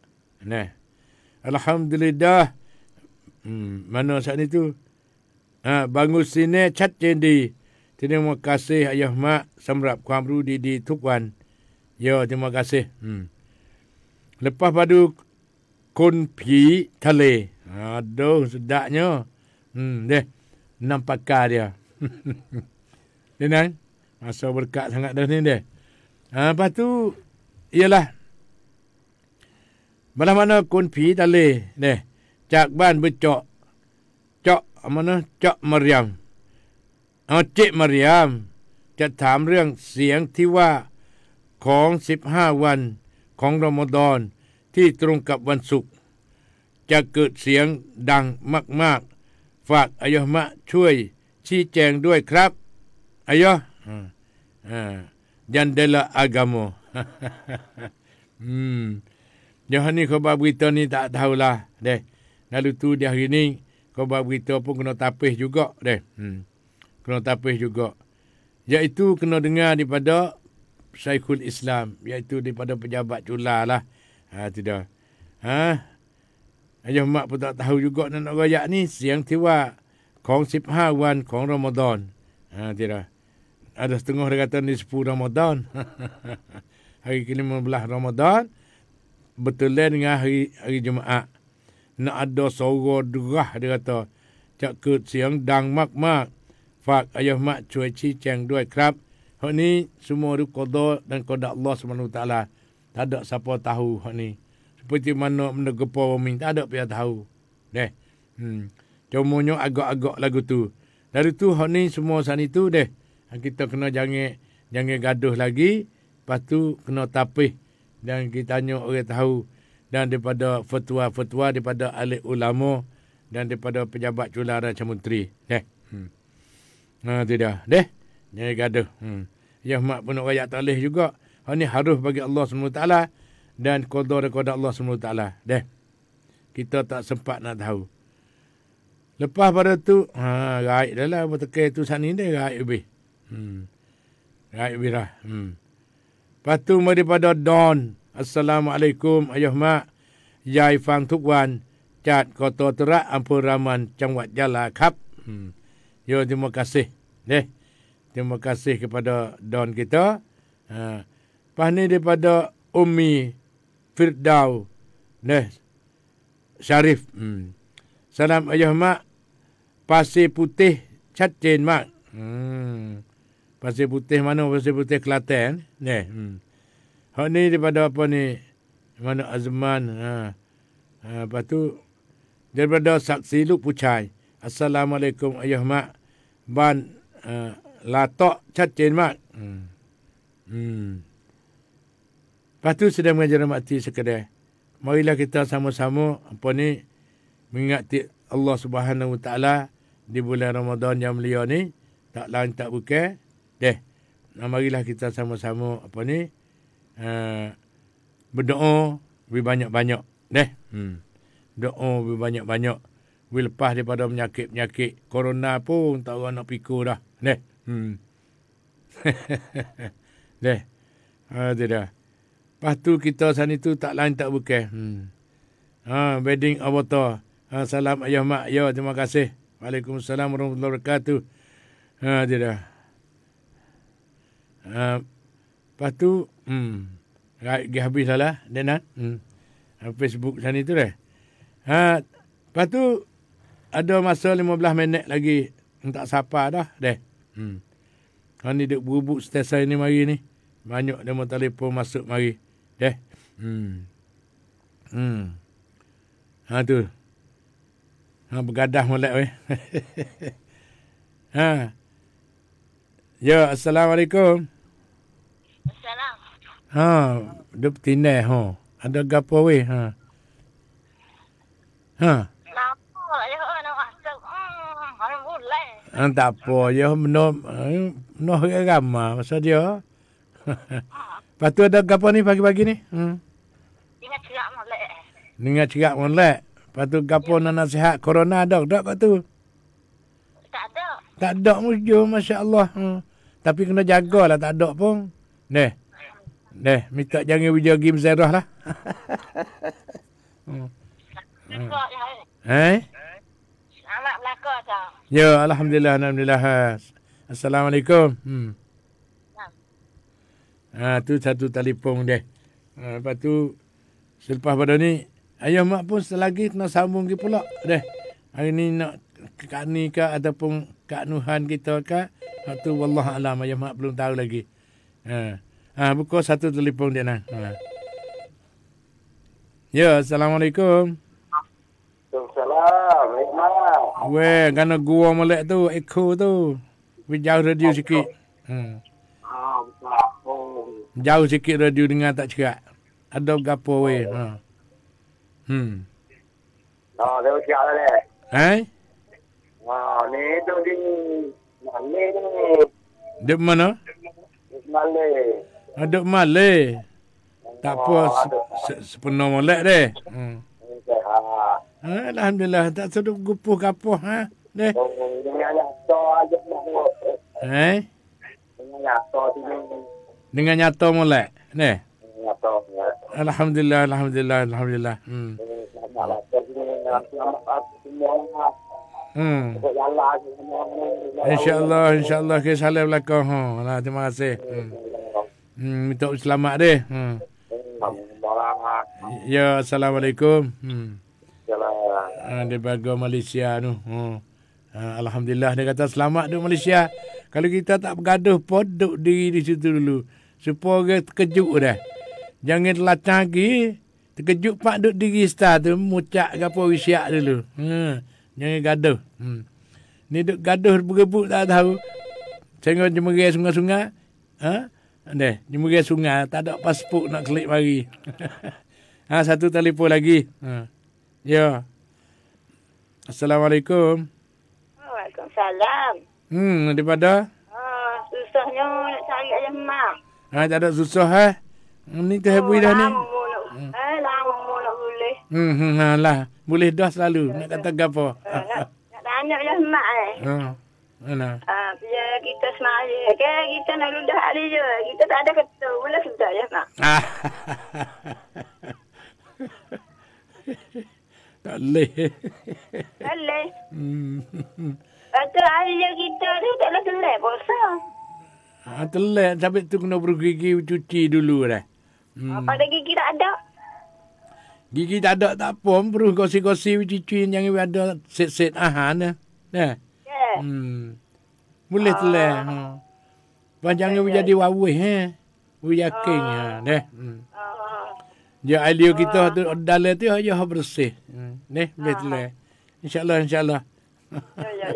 Speaker 1: Alhamdulillah. Mana saat itu? Bangun sini cat jendi. Terima kasih ayah mak. Samrap kuamru di Tukwan. Ya, terima kasih. Lepas padu kunpi tale. Aduh, sedapnya. Nampak dia. Dia nang. Masa berkat sangat dah ni dia. Lepas tu, ialah. Mana-mana kunpi tale. Cak ban bercok. Cak Maryam. Cik Maryam.จะถามเรื่องเสียงที่ว่าของ15วันของรอมฎอนที่ตรงกับวันศุกร์จะเกิดเสียงดังมากๆฝากอายะมะช่วยชี้แจงด้วยครับอายะJandela agama. Yang ni khabar berita ni tak tahulah. Lalu tu di hari ni khabar berita pun kena tapis juga. Kena tapis juga. Iaitu kena dengar daripada Syekhul Islam. Iaitu daripada pejabat cula lah. Tidak. Ayah mak pun tak tahu juga nak rayak ni. Siang tiwa. Kong 15 wan kong Ramadan. Tidak. Ada setengah dia kata ni 10 Ramadan. Hari ke-15 Ramadan. Betul dengan hari Jumaat. Nak ada suara derah dia kata. Cak ket siang dang mak-mak. Fak ayah mak cuai cicang dua krab. Hak ni semua itu qada dan qada Allah SWT. Tak ada siapa tahu hak ni. Seperti mana benda gepa bumi. Tak ada pihak tahu. Cumanya agak-agak lagu tu. Dari tu hak ni semua saat itu deh. Kita kena jangan gaduh lagi. Lepas tu kena tapih. Dan kita tanya orang tahu. Dan daripada fatwa-fatwa daripada ahli ulama. Dan daripada pejabat cula Raja Menteri. Tidak. Jangan gaduh. Ya mak pun nak rakyat talih juga. Ini harus bagi Allah SWT. Dan qada Allah SWT. Kita tak sempat nak tahu. Lepas pada tu. Raik dah lah. Bertekay tu sana ni. Raik lebih. Raik lebih lah. Lepas tu daripada Don. Assalamualaikum ayah mak. Yai fang tuk wan. Cat kota terak ampun raman. Cangwat jala kap. Yo, terima kasih. Terima kasih kepada Don kita. Lepas ni daripada Ummi Firdaw. Syarif. Salam ayah mak. Pasir putih Cacin mak. Pasir putih mana? Pasir putih Kelantan. Hak ni daripada apa ni? Mana Azman. Lepas tu daripada Saksi Luk Pucai. Assalamualaikum ayah mak. Ban latok Cacin mak. Lepas tu sedang mengajar mati sekadar. Marilah kita sama-sama apa ni mengingati Allah Subhanahu Wa Taala di bulan Ramadan yang mulia ni. Tak lain tak bukan. marilah kita sama-sama apa ni berdoa lebih banyak-banyak. Doa lebih banyak-banyak. Lepas daripada penyakit-penyakit corona pun tak orang nak pikir dah. Deh. Itu dah. Lepas tu kita sana tu tak lain tak bukan. Wedding avatar. Salam ayah mak. Ya, terima kasih. Waalaikumsalam warahmatullahi wabarakatuh. Itu dah. Lepas tu, habis lah. Denan. Facebook sana tu dah. Lepas tu, ada masa 15 minit lagi. Tak sapa dah. Deh. Ni duk berubuk stesen ni mari ni. Banyak demo telefon masuk mari. Deh. Tu. Bergadah molek weh. Ya, Assalamualaikum.
Speaker 2: Assalam.
Speaker 1: Duk tinai Ada gapo weh?
Speaker 2: Kenapa je nak masuk? Alhamdulillah.
Speaker 1: Tak apa je noh ramah masa dia. Lepas tu ada gapo ni pagi-pagi ni?
Speaker 2: Ingat cerak molek.
Speaker 1: Dengar cerak molek. Lepas tu gapo nak nasihat corona ada tak kat tu?
Speaker 2: Tak ada.
Speaker 1: Tak ada mujur, masya-Allah. Tapi kena jagalah tak ada pun. Neh, minta jangan video game Zerah lah.
Speaker 2: Belakang je. Selamat belakang tau.
Speaker 1: Ya, alhamdulillah. Assalamualaikum. Tu satu telefon dia. Lepas tu selepas pada ni ayah mak pun selagi kena sambung ke pula deh. Hari ni nak Kak Ni ke ataupun Kak Nuhan kita ke. Tu wallah alam ayah mak belum tahu lagi. Buka satu telefon dia nah. Ya, Assalamualaikum.
Speaker 3: Waalaikumsalam. Hikmat.
Speaker 1: Weh, kena gua molek tu, echo tu. Jauh radio sikit. Jauh sikit radio dengar tak cerak. Ada gapo weh.
Speaker 3: Dia usia dah deh. Ni tu di Malay ni.
Speaker 1: Dek mana?
Speaker 3: Malay.
Speaker 1: Ada Malay. Tak apa, sepenuh molek deh. Alhamdulillah, tak sedap gupuh kapuh deh.
Speaker 3: Dengan nyata aja nak buat. Dengan nyata tu ni.
Speaker 1: Dengan nyata molek. Deh.
Speaker 3: Nyata.
Speaker 1: Alhamdulillah.
Speaker 3: Selamat semua.
Speaker 1: InsyaAllah ke salam belakang. Terima kasih. Minta selamat deh. Ya, Assalamualaikum. Dia baga Malaysia tu. Alhamdulillah dia kata selamat duduk Malaysia. Kalau kita tak bergaduh pun duduk diri di situ dulu. Supaya terkejut dah. Jangan telacang lagi. Terkejut pak duduk diri star tu. Mucak ke apa wisyak dulu. Jangan gaduh. Ni duduk gaduh berebut tak tahu. Tengok jemerai sungai-sungai. Jemerai sungai. Tak ada pasport nak klik mari. Satu telefon lagi. Ya. Assalamualaikum.
Speaker 2: Waalaikumsalam.
Speaker 1: Daripada?
Speaker 2: Susahnya nak cari ayah mak.
Speaker 1: Tak ada susah Ni tu habis dah ni.
Speaker 2: Lama nak boleh.
Speaker 1: Lah. Boleh dah selalu. Nak kata gapo?
Speaker 2: Nak tanya ayah mak
Speaker 1: Mana?
Speaker 2: Biar kita semaya ke, kita nak ludah hari je. Kita tak ada kata. Boleh sudah ayah mak.
Speaker 1: Tak boleh.
Speaker 2: Boleh. Kata hari je kita tu tak boleh telai puasa.
Speaker 1: Telat. Sampai tu kena bergigi cuci dulu dah.
Speaker 2: Pada gigi tak ada.
Speaker 1: Gigi tak ada tak apa. Perlu gosi-gosi cuci. Jangan ada set-set ahan. Dah.
Speaker 2: Ya.
Speaker 1: Boleh telat. Jangan jadi wawih. Yakin. Dah. Ya, alio kita tu dalam tu aja bersih. Boleh telat. InsyaAllah.
Speaker 2: Ya.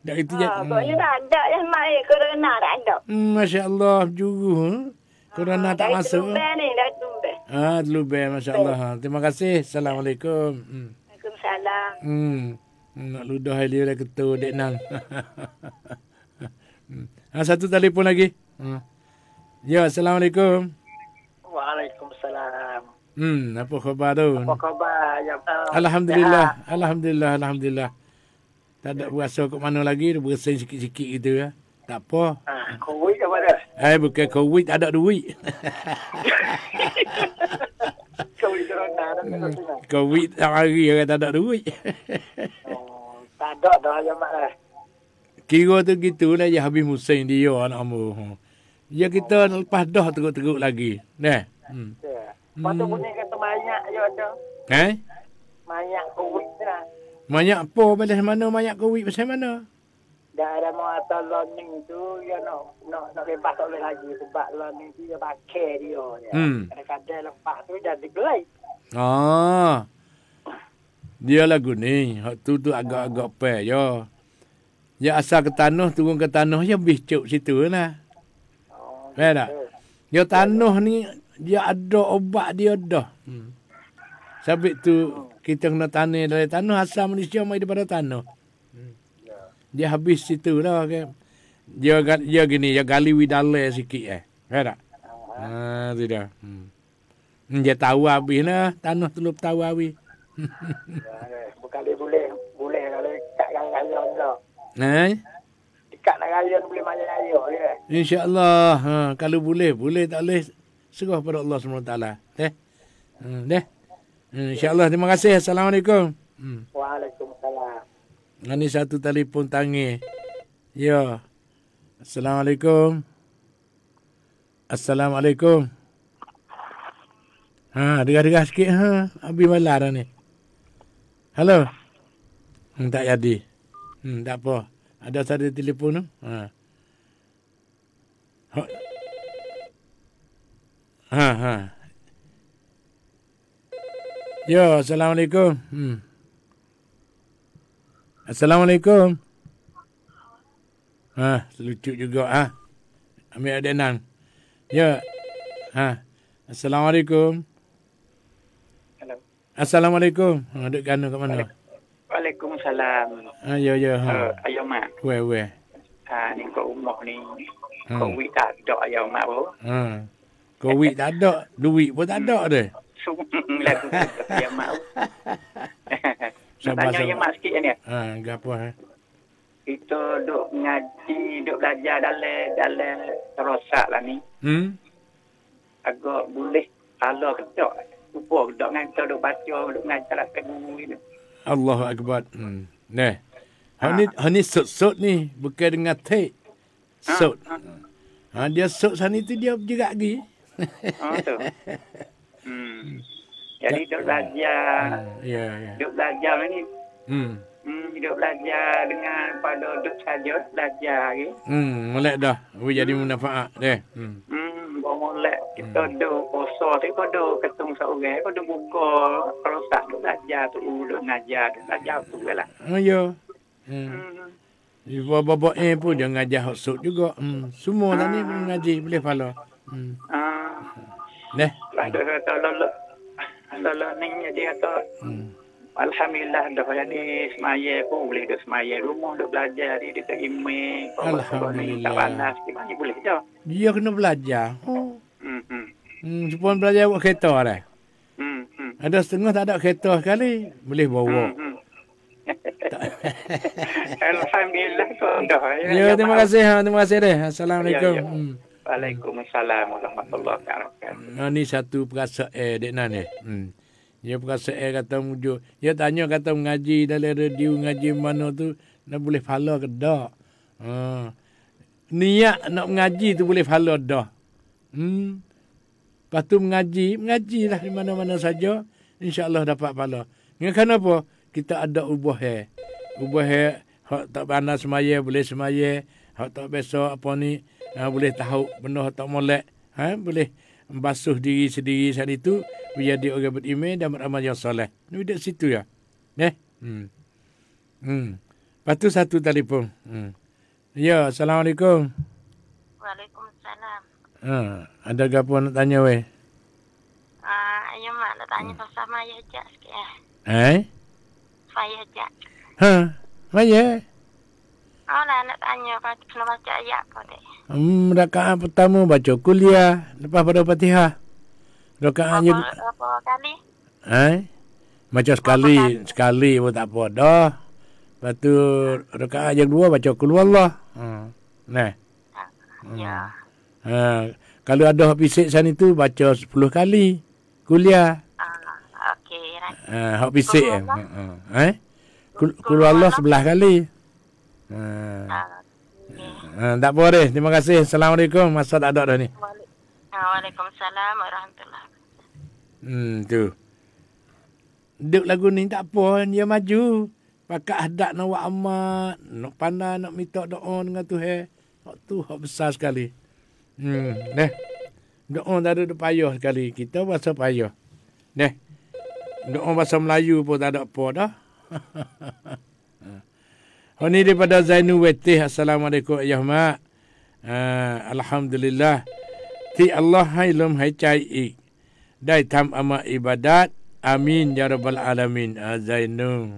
Speaker 1: Dah itu je.
Speaker 2: Pokoknya tak ada ya mak corona tak ada.
Speaker 1: Masya-Allah juga. Corona tak masuk.
Speaker 2: Dah tumben.
Speaker 1: Terlebih masya-Allah. Terima kasih. Assalamualaikum.
Speaker 2: Waalaikumsalam.
Speaker 1: Nak ludah dia dah ketua dek nang. Satu telefon lagi. Ya, Assalamualaikum.
Speaker 3: Waalaikumsalam.
Speaker 1: Apa khabar tu?
Speaker 3: Apa khabar? Ya,
Speaker 1: Alhamdulillah. Alhamdulillah. Tak ada berasa kat mana lagi. Dia bersin sikit-sikit gitu ya. Tak apa.
Speaker 3: Covid apa dah?
Speaker 1: Bukan COVID. Tak ada duit.
Speaker 3: Covid corona dah.
Speaker 1: COVID tak hari orang tak ada duit.
Speaker 3: Tak ada dah ya mak dah.
Speaker 1: Kira tu gitulah je habis musim dia anak ambo. Ya kita lepas dah teruk-teruk lagi. Nah.
Speaker 3: Lepas tu bunyi kata banyak je ada. Banyak Covid lah.
Speaker 1: Banyak apa pasal mana banyak Covid pasal mana?
Speaker 3: Dah ada mau atau learning tu ya nak lepas tak boleh lagi sebab learning tu dia pakai dia. Kadang-kadang lepas tu dah digelai.
Speaker 1: Dia lagu ni. Hak tu agak-agak pay je. Ya asal ke tanah turun ke tanah je bicuk situ lah. Faham tak? Dia tanah ni dia ada obat dia dah. Sebab tu kita kena tanah dari tanah asal manusia mai daripada tanah. Dia habis situ lah kan. Dia gini, dia gali widale sikit Faham tak? Tu dah. Dia tahu habis lah. Tanah tu lupa tahu habis.
Speaker 3: Bukan boleh kalau kat raya dah. Dekat nak raya boleh main raya dia.
Speaker 1: InsyaAllah. Kalau boleh tak boleh serah pada Allah SWT. InsyaAllah. Terima kasih. Assalamualaikum.
Speaker 3: Waalaikumsalam.
Speaker 1: Ini satu telefon tangi. Ya. Assalamualaikum. Assalamualaikum. Dengar-dengar sikit. Habis malah dah ni. Halo. Tak jadi. Tak apa. Ada satu telefon tu. Ya, Assalamualaikum. Assalamualaikum. Lucu juga Ambil adenan. Ya. Assalamualaikum.
Speaker 3: Hello.
Speaker 1: Assalamualaikum. Duk kanu kat mana?
Speaker 3: Waalaikumsalam.
Speaker 1: Ya.
Speaker 3: Ayah mak.
Speaker 1: Weh.
Speaker 3: Ni kat rumah ni. Covid tak ada ayah mak pun.
Speaker 1: Covid tak ada. Duit pun tak ada dah.
Speaker 3: Lagu ayah mak. Tanya ayah mak sikit ni.
Speaker 1: Apa
Speaker 3: Kita duk ngaji, duk belajar dalam terosak lah ni. Agak boleh salah ke tak. Lupa ke tak dengan kita duk baca, duk ngajar lah guru ni.
Speaker 1: Allahu Akbar. Nah. Hani sot ni bukan dengan tek. Sot. Dia sot sana tu dia bergerak lagi.
Speaker 3: Tu. Jadi duk belajar.
Speaker 1: Ya.
Speaker 3: Duk belajar ni. Duk belajar dengan pada duk saja belajar lagi.
Speaker 1: Molek dah. Jadi manfaat deh.
Speaker 3: Molek kita duk puasa tu kau duk ketung seorang kau duk buka terosak duk belajar tu duk ngajar duk belajar tu lah.
Speaker 1: Ya. Bapa pun dia ngajar hak juga. Semua tadi mengaji boleh follow. Deh.
Speaker 3: Ada kata lalu ni dia kata alhamdulillah dah jadi semaya pun boleh duk semaya rumah duk belajar dia dekat email.
Speaker 1: Alhamdulillah.
Speaker 3: Tak panas gimana boleh je.
Speaker 1: Dia kena belajar. Supaya belajar buat kereta dah. Ada setengah tak ada kereta sekali boleh bawa.
Speaker 3: Alhamdulillah kau dah.
Speaker 1: Ya, terima kasih deh. Assalamualaikum.
Speaker 3: Waalaikumsalam warahmatullahi wabarakatuh.
Speaker 1: Ni satu perasaan dek nan ni. Dia perasaan kata mujuk. Dia tanya kata mengaji dalam radio ngaji mana tu nak boleh follow ke tak? Niat nak mengaji tu boleh follow dah. Lepas tu mengajilah di mana-mana saja, insya-Allah dapat pahala. Kenapa? Kita ada ubah hak tak panas semaya boleh semaya, hak tak besok apa ni boleh tahu benar tak molek, boleh membasuh diri sendiri saat itu menjadi orang beriman dan beramal yang soleh. Ni dekat situ ya. Lepas tu satu telefon. Ya, Assalamualaikum.
Speaker 4: Waalaikumsalam.
Speaker 1: Ada apa nak tanya weh?
Speaker 4: Ayah mak nak tanya pasal Maya Jak sikit
Speaker 1: Eh?
Speaker 4: Maya Jak.
Speaker 1: Maya?
Speaker 4: Oh, nak tanya kena baca ayat apa dek?
Speaker 1: Rakaat pertama baca kuliah, lepas pada Fatihah. Rakaat yang
Speaker 4: Apa kali?
Speaker 1: Baca sekali pun tak apa dah. Lepas tu rakaat yang 2 baca qul huwallah. Nah.
Speaker 4: Ya.
Speaker 1: Kalau ada hak pisik sana tu baca 10 kali kuliah.
Speaker 4: Okey.
Speaker 1: Hak pisik qul huwallah 11 kali. Tak apa deh. Terima kasih. Assalamualaikum. Masa tak ada dah ni.
Speaker 4: Waalaikumsalam warahmatullahi wabarakatuh.
Speaker 1: Tu. Duk lagu ni tak apa. Dia maju. Pakat hadak nak buat amat. Nak pandai nak minta doa dengan Tuhan. Hak tu hak besar sekali. Doa tak ada payah sekali. Kita bahasa payah. Doa bahasa Melayu pun tak ada apa dah. Ini daripada Zainul Wetih. Assalamualaikum ayah mak. Alhamdulillah. Ti Allah hai lum hai cai ik. Dai tam ama ibadat. Amin ya rabbal alamin. Zainul.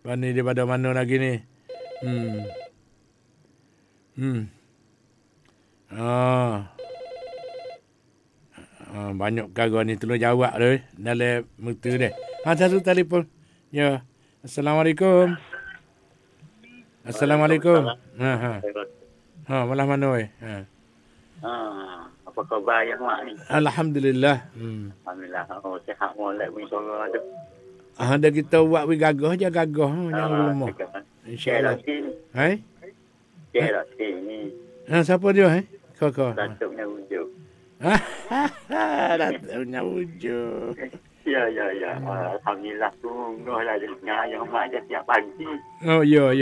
Speaker 1: Ini daripada mana lagi ni? Banyak kagak ni tolong jawab dah dalam mutu dia. Satu telefon. Ya. Assalamualaikum. Assalamualaikum. Malah mana weh?
Speaker 3: Apa khabar yang mak ni?
Speaker 1: Alhamdulillah.
Speaker 3: Alhamdulillah. Sihat molek wing suara tu.
Speaker 1: Ada kita buat wing gagah je gagah jangan lemah. Insya-Allah. Hai?
Speaker 3: Kira sini.
Speaker 1: Siapa dia Kau.
Speaker 3: Datuknya wujud.
Speaker 1: Datuknya wujud.
Speaker 3: Ya. Alhamdulillah sungguh lah dengar yang mak je tiap pagi.
Speaker 1: Oh, ya.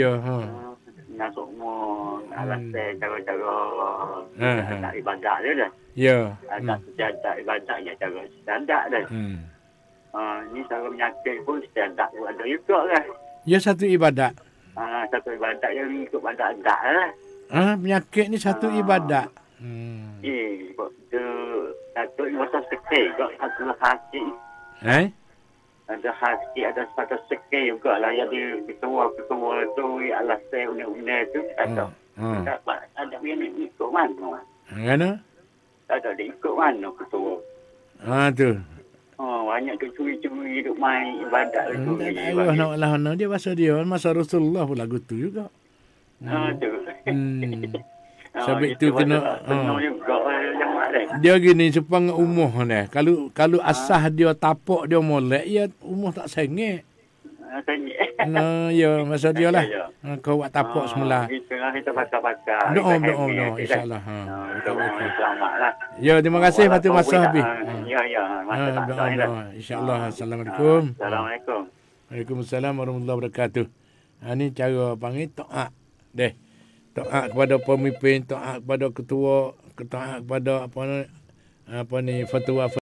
Speaker 3: Nak semua alasan cara-cara tak ibadat dia dah.
Speaker 1: Ya.
Speaker 3: Tak ibadat ya cara standard dah. Ni cara menyakit pun standard pun ada juga lah.
Speaker 1: Ya satu ibadat.
Speaker 3: Satu ibadat yang ikut ibadat lah.
Speaker 1: Penyakit ni satu ibadat.
Speaker 3: Satu masa sekej juga satu hati. Ada hati, ada satu sekej juga lah. Yang ketua tu, alasan undang-undang tu. Ada yang ikut mana?
Speaker 1: Mana?
Speaker 3: Ada ikut mana ketua?
Speaker 1: Tu.
Speaker 3: Banyak tu curi-curi duk main ibadat tu.
Speaker 1: Tak tahu nak lah dia masa dia. Masa Rasulullah pun lagu tu juga.
Speaker 3: Tu.
Speaker 1: Sebab tu kena
Speaker 3: juga yang ada.
Speaker 1: Dia gini sepang umuh ni. Kalau asah dia tapak dia molek ya umuh tak sengit. Ya masa dia lah. Kau buat tapak semula.
Speaker 3: Kita pakar-pakar.
Speaker 1: Doa insya-Allah.
Speaker 3: Selamatlah.
Speaker 1: Ya terima kasih Fatu masa habis.
Speaker 3: Ya.
Speaker 1: Doa insya-Allah. Assalamualaikum.
Speaker 3: Assalamualaikum.
Speaker 1: Waalaikumsalam warahmatullahi wabarakatuh. Ini cara panggil taat. Taat kepada pemimpin, taat kepada ketua, taat kepada apa ni fatwa